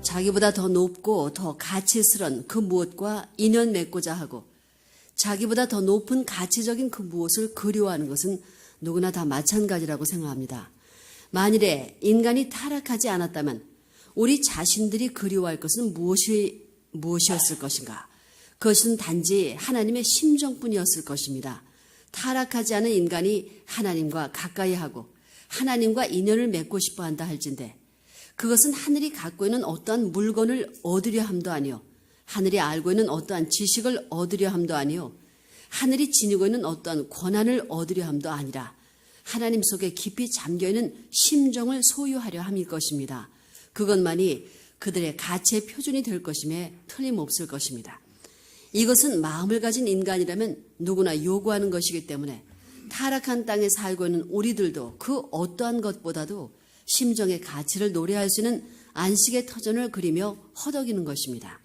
자기보다 더 높고 더 가치스런 그 무엇과 인연 맺고자 하고 자기보다 더 높은 가치적인 그 무엇을 그리워하는 것은 누구나 다 마찬가지라고 생각합니다. 만일에 인간이 타락하지 않았다면 우리 자신들이 그리워할 것은 무엇이었을 것인가? 그것은 단지 하나님의 심정뿐이었을 것입니다. 타락하지 않은 인간이 하나님과 가까이 하고 하나님과 인연을 맺고 싶어 한다 할진대 그것은 하늘이 갖고 있는 어떠한 물건을 얻으려 함도 아니요 하늘이 알고 있는 어떠한 지식을 얻으려 함도 아니요 하늘이 지니고 있는 어떠한 권한을 얻으려 함도 아니라 하나님 속에 깊이 잠겨있는 심정을 소유하려 함일 것입니다. 그것만이 그들의 가치의 표준이 될 것임에 틀림없을 것입니다. 이것은 마음을 가진 인간이라면 누구나 요구하는 것이기 때문에 타락한 땅에 살고 있는 우리들도 그 어떠한 것보다도 심정의 가치를 노래할 수 있는 안식의 터전을 그리며 허덕이는 것입니다.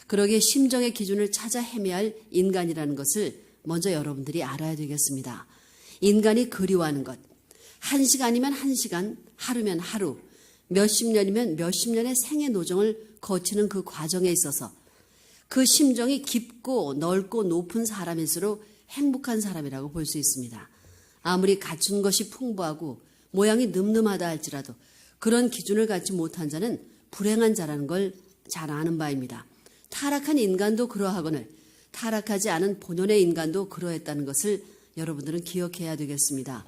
그러기에 심정의 기준을 찾아 헤매야 할 인간이라는 것을 먼저 여러분들이 알아야 되겠습니다. 인간이 그리워하는 것, 1시간이면 1시간, 하루면 하루, 몇십 년이면 몇십 년의 생의 노정을 거치는 그 과정에 있어서 그 심정이 깊고 넓고 높은 사람일수록 행복한 사람이라고 볼 수 있습니다. 아무리 갖춘 것이 풍부하고 모양이 늠름하다 할지라도 그런 기준을 갖지 못한 자는 불행한 자라는 걸 잘 아는 바입니다. 타락한 인간도 그러하거늘 타락하지 않은 본연의 인간도 그러했다는 것을 여러분들은 기억해야 되겠습니다.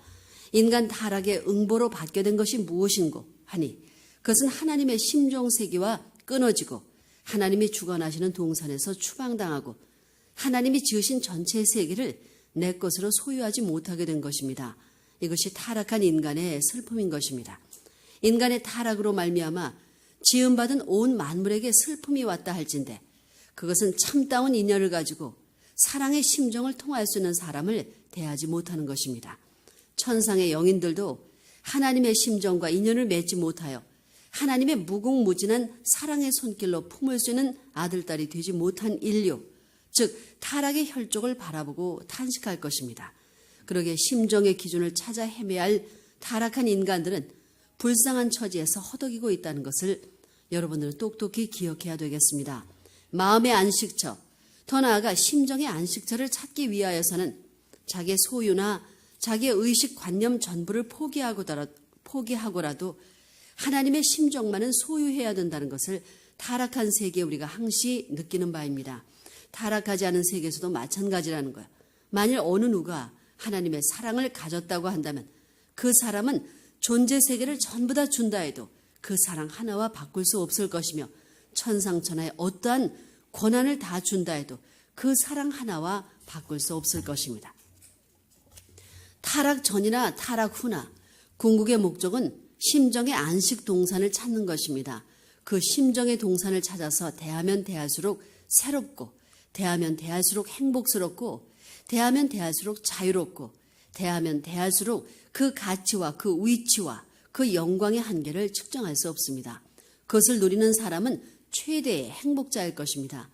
인간 타락의 응보로 받게 된 것이 무엇인고 하니 그것은 하나님의 심정세계와 끊어지고 하나님이 주관하시는 동산에서 추방당하고 하나님이 지으신 전체 세계를 내 것으로 소유하지 못하게 된 것입니다. 이것이 타락한 인간의 슬픔인 것입니다. 인간의 타락으로 말미암아 지음받은 온 만물에게 슬픔이 왔다 할진대 그것은 참다운 인연을 가지고 사랑의 심정을 통할 수 있는 사람을 대하지 못하는 것입니다. 천상의 영인들도 하나님의 심정과 인연을 맺지 못하여 하나님의 무궁무진한 사랑의 손길로 품을 수 있는 아들딸이 되지 못한 인류, 즉 타락의 혈족을 바라보고 탄식할 것입니다. 그러기에 심정의 기준을 찾아 헤매야 할 타락한 인간들은 불쌍한 처지에서 허덕이고 있다는 것을 여러분들은 똑똑히 기억해야 되겠습니다. 마음의 안식처, 더 나아가 심정의 안식처를 찾기 위하여서는 자기의 소유나 자기의 의식 관념 전부를 포기하고라도 하나님의 심정만은 소유해야 된다는 것을 타락한 세계에 우리가 항시 느끼는 바입니다. 타락하지 않은 세계에서도 마찬가지라는 거예요. 만일 어느 누가 하나님의 사랑을 가졌다고 한다면 그 사람은 존재 세계를 전부 다 준다 해도 그 사랑 하나와 바꿀 수 없을 것이며 천상천하의 어떠한 권한을 다 준다 해도 그 사랑 하나와 바꿀 수 없을 것입니다. 타락 전이나 타락 후나 궁극의 목적은 심정의 안식 동산을 찾는 것입니다. 그 심정의 동산을 찾아서 대하면 대할수록 새롭고 대하면 대할수록 행복스럽고 대하면 대할수록 자유롭고 대하면 대할수록 그 가치와 그 위치와 그 영광의 한계를 측정할 수 없습니다. 그것을 누리는 사람은 최대의 행복자일 것입니다.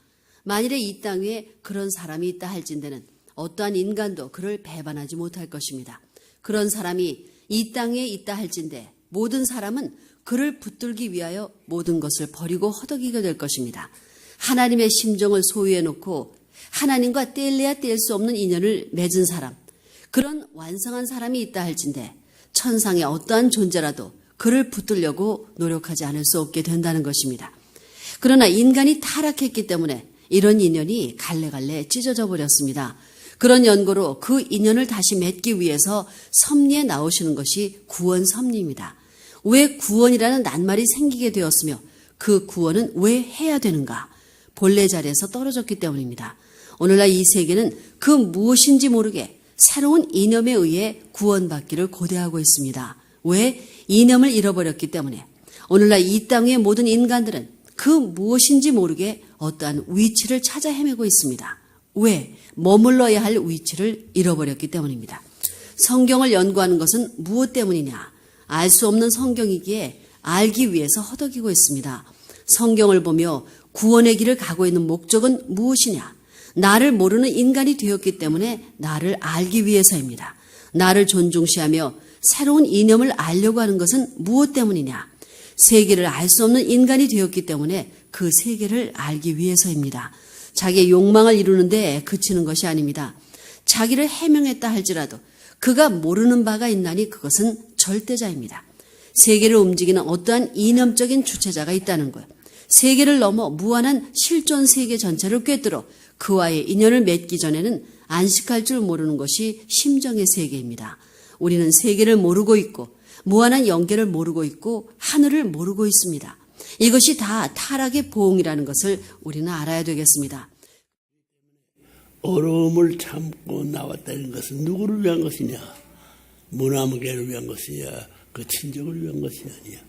만일에 이 땅 위에 그런 사람이 있다 할진대는 어떠한 인간도 그를 배반하지 못할 것입니다. 그런 사람이 이 땅에 있다 할진대 모든 사람은 그를 붙들기 위하여 모든 것을 버리고 허덕이게 될 것입니다. 하나님의 심정을 소유해놓고 하나님과 뗄래야 뗄 수 없는 인연을 맺은 사람, 그런 완성한 사람이 있다 할진대 천상의 어떠한 존재라도 그를 붙들려고 노력하지 않을 수 없게 된다는 것입니다. 그러나 인간이 타락했기 때문에 이런 인연이 갈래갈래 찢어져 버렸습니다. 그런 연고로 그 인연을 다시 맺기 위해서 섭리에 나오시는 것이 구원 섭리입니다. 왜 구원이라는 낱말이 생기게 되었으며 그 구원은 왜 해야 되는가? 본래 자리에서 떨어졌기 때문입니다. 오늘날 이 세계는 그 무엇인지 모르게 새로운 이념에 의해 구원받기를 고대하고 있습니다. 왜? 이념을 잃어버렸기 때문에. 오늘날 이 땅 위의 모든 인간들은 그 무엇인지 모르게 어떠한 위치를 찾아 헤매고 있습니다. 왜? 머물러야 할 위치를 잃어버렸기 때문입니다. 성경을 연구하는 것은 무엇 때문이냐? 알 수 없는 성경이기에 알기 위해서 허덕이고 있습니다. 성경을 보며 구원의 길을 가고 있는 목적은 무엇이냐? 나를 모르는 인간이 되었기 때문에 나를 알기 위해서입니다. 나를 존중시하며 새로운 이념을 알려고 하는 것은 무엇 때문이냐? 세계를 알 수 없는 인간이 되었기 때문에 그 세계를 알기 위해서입니다. 자기의 욕망을 이루는데 그치는 것이 아닙니다. 자기를 해명했다 할지라도 그가 모르는 바가 있나니 그것은 절대자입니다. 세계를 움직이는 어떠한 이념적인 주체자가 있다는 것, 세계를 넘어 무한한 실존 세계 전체를 꿰뚫어 그와의 인연을 맺기 전에는 안식할 줄 모르는 것이 심정의 세계입니다. 우리는 세계를 모르고 있고 무한한 연계를 모르고 있고 하늘을 모르고 있습니다. 이것이 다 타락의 보응이라는 것을 우리는 알아야 되겠습니다. 어려움을 참고 나왔다는 것은 누구를 위한 것이냐? 무나무개를 위한 것이냐? 그 친족을 위한 것이 아니야.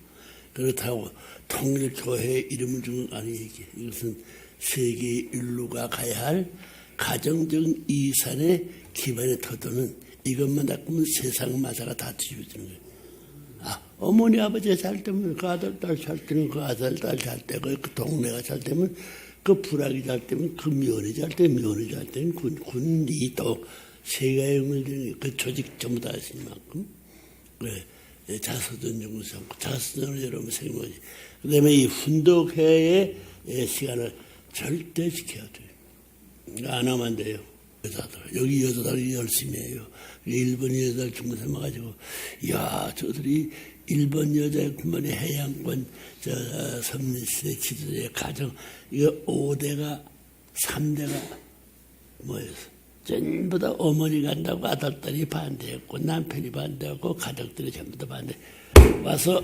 그렇다고 통일교회의 이름을 준 건 아니지. 이것은 세계 인류가 가야 할 가정적 이산의 기반에 터도는 이것만 닦으면 세상 마사가 다 뒤집어지는 거예요. 어머니 아버지가 잘 되면 그 아들 딸 잘 되면 그 아들 딸 잘 되고 그 동네가 잘 되면 그 부락이 잘 되면 그 면이 잘 되면 면이 잘 되면 군이 또 세계에 연결되는 그 조직 전부 다 하신 만큼 자서전 연구소 자서전을 여러분 생각하지. 그 다음에 이 훈독회의 시간을 절대 지켜야 돼요. 안 하면 안 돼요. 여자들 여기 여자들이 열심히 해요. 일본 여자들 중국에 와가지고 야 저들이 일본 여자의 그만이 해양권 섬리시대 지도자의 가정 이거 5대가 3대가 뭐였어? 전부 다 어머니 간다고 아들딸이 반대했고 남편이 반대했고 가족들이 전부 다 반대. 와서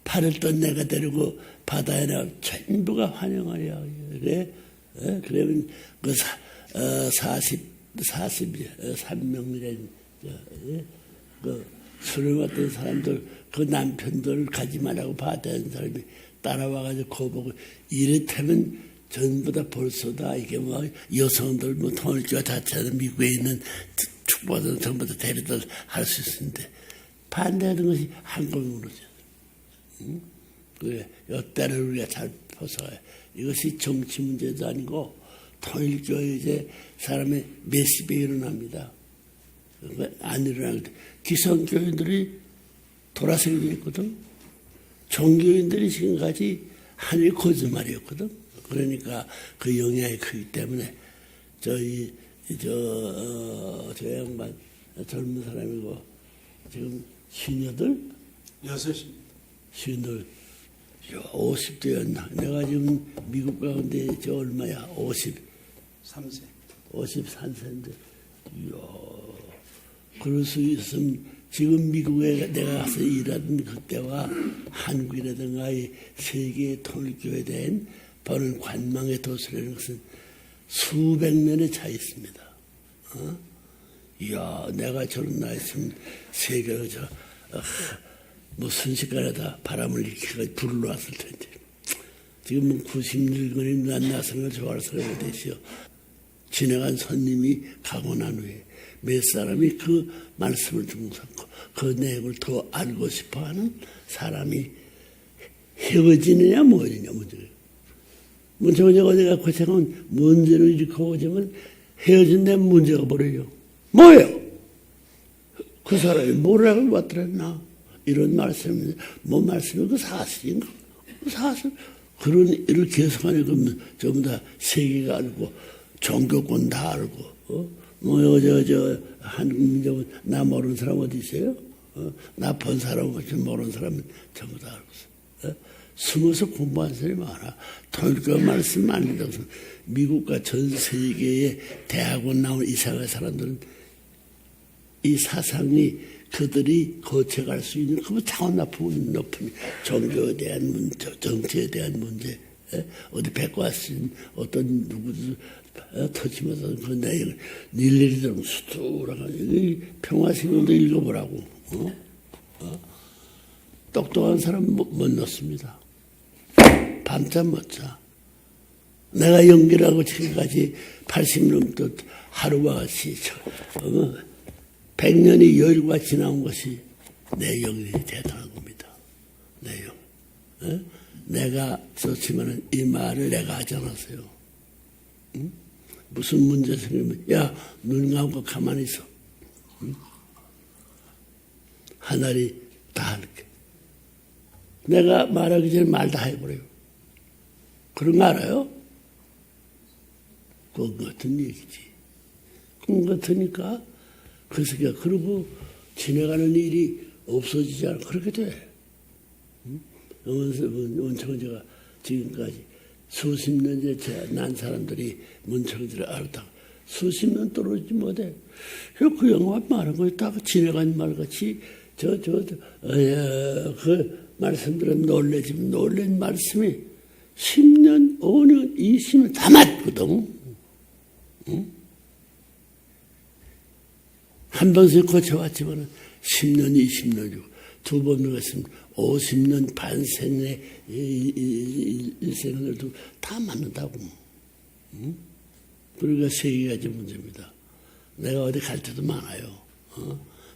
8일 동안 내가 데리고 바다에 나가 전부가 환영하려 그래. 그러면 그 43명이라는 그 술을 맡은 사람들 그 남편들 가지 말라고 바다에 사람이 따라와가지고 거보고 이렇다면 전부 다 벌써 다 이게 뭐 여성들 뭐 통일교회 자체도 미국에 있는 축복받은 전부 다 데려다 할 수 있었는데 반대하는 것이 한국에 무너졌어요. 응? 그래 이때를 우리가 잘 벗어가요. 이것이 정치 문제도 아니고 통일교회 이제 사람의 몇십 배 일어납니다. 안 일어나거든. 기성교인들이 돌아서기도 했거든. 종교인들이 지금까지 하늘이 거짓말이었거든. 그러니까 그 영향이 크기 때문에 저 양반 젊은 사람이고 지금 시녀들 50들 50대였나. 내가 지금 미국 가는데 저 얼마야? 53세. 53세인데, 이야, 그럴 수 있으면 지금 미국에 내가 가서 일하던 그때와 한국이라든가 이 세계 통일교회에 대한 바로 관망의 도시라는 것은 수백 년의 차이 있습니다. 이야, 내가 저런 나이였으면 세계가 뭐 순식간에다 바람을 일으키고 불을 놨을 텐데. 지금 90늙은이 만나서는 걸 좋아할 사람이 되시오. 지나간 손님이 가고 난 후에 몇 사람이 그 말씀을 중상고 그 내용을 더 알고 싶어하는 사람이 헤어지느냐 뭐느냐 문제예요. 문제가 어디가 고생하면 문제를 일으키고 오지만 헤어진다면 문제가 버려요. 뭐예요? 그 사람이 뭐라고 왔더랬나? 이런 말씀이 뭐 말씀이 그 사실인가? 그 사실 그런 이렇게 해석하니 그러면 전부 다 세계가 알고 종교권 다 알고 뭐 저 한국 민족은 나 모르는 사람 어디 있어요? 나 본 사람 없이 모르는 사람은 전부 다 알고 있어. 숨어서 공부한 사람이 많아. 통일교 말씀 안 된다고 미국과 전 세계의 대학원 나온 이상한 사람들은 이 사상이 그들이 거쳐갈 수 있는 그 차원 높은 종교에 대한 문제, 정치에 대한 문제, 어디 뵙고 왔으면 어떤 누구도 터치면서 그 내용을 일일이 좀 수두라고 평화신경도 읽어보라고. 똑똑한 사람 못 넣습니다. 밤잠 못 자. 내가 연기라고 지금까지 80년 하루와 같이 100년이 여일과 지나온 것이 내 영이 대단한 겁니다. 내 영. 내가 좋지만은 이 말을 내가 하지 않았어요. 응? 무슨 문제 생기면 야, 눈 감고 가만히 있어. 응? 하늘이 다 할게. 내가 말하기 전에 말 다 해버려요. 그런 거 알아요? 꿈 같은 얘기지. 꿈 같으니까 그 새끼가 그러고 지나가는 일이 없어지지 않아. 그렇게 돼. 문청제가 지금까지 수십 년째 난 사람들이 문청제를 알았다고 수십 년 떨어지지 못해. 그 영화 말한 거 딱 지나간 말같이 그 말씀들은 놀래지만 놀란 말씀이 10년, 5년, 20년 다 맞거든. 응? 한 번씩 고쳐왔지만 10년, 20년이고 두 번 들어갔으면 50년 반생의 일생들도 다 맞는다고. 응? 그러니까 세 가지 문제입니다. 내가 어디 갈 때도 많아요.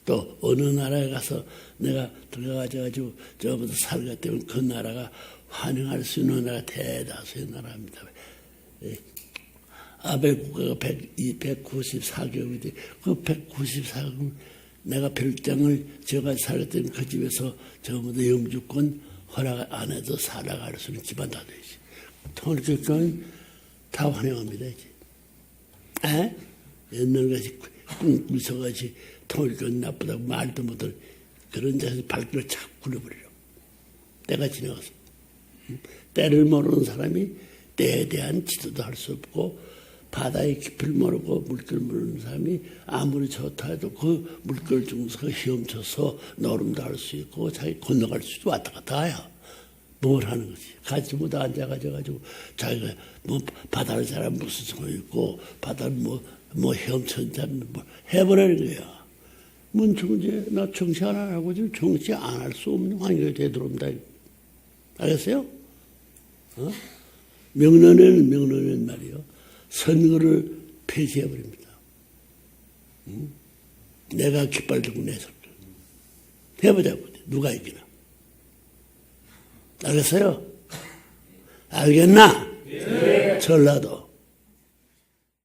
또 어느 나라에 가서 내가 들어가가지고 저부터 살기 때문에 그 나라가 환영할 수 있는 나라가 대다수의 나라입니다. 아베 국가가 194개국인데 그 194개국 내가 별장을 지어가지고 살기 때문에 그 집에서 저부터 영주권 허락 안 해도 살아갈 수 있는 집안 다 되지. 통일교회는 다 환영합니다. 이제. 옛날같이 꿍꿍서같이 통일교회 나쁘다고 말도 못할 그런 자세 발길을 착 굴려버리려고. 때가 지나가서. 때를 모르는 사람이 때에 대한 지도도 할 수 없고 바다의 깊이를 모르고 물결을 모르는 사람이 아무리 좋다 해도 그 물결 중에서 헤엄쳐서 노름도 할 수 있고 자기 건너갈 수도 왔다 갔다 해야 뭘 하는 거지. 같이 못 앉아가지고 자기가 뭐 바다를 잘 무슨 소리 있고 바다를 뭐 헤엄치는 사람 뭐 해버리는 거야. 문청제 나 정치 안 하고 지금 정치 안 할 수 없는 환경이 되도록입니다. 알겠어요? 명론에는 말이요. 선거를 폐지해버립니다. 내가 깃발 들고 내서 해보자고. 누가 이기나. 알겠어요? 알겠나? 네. 전라도.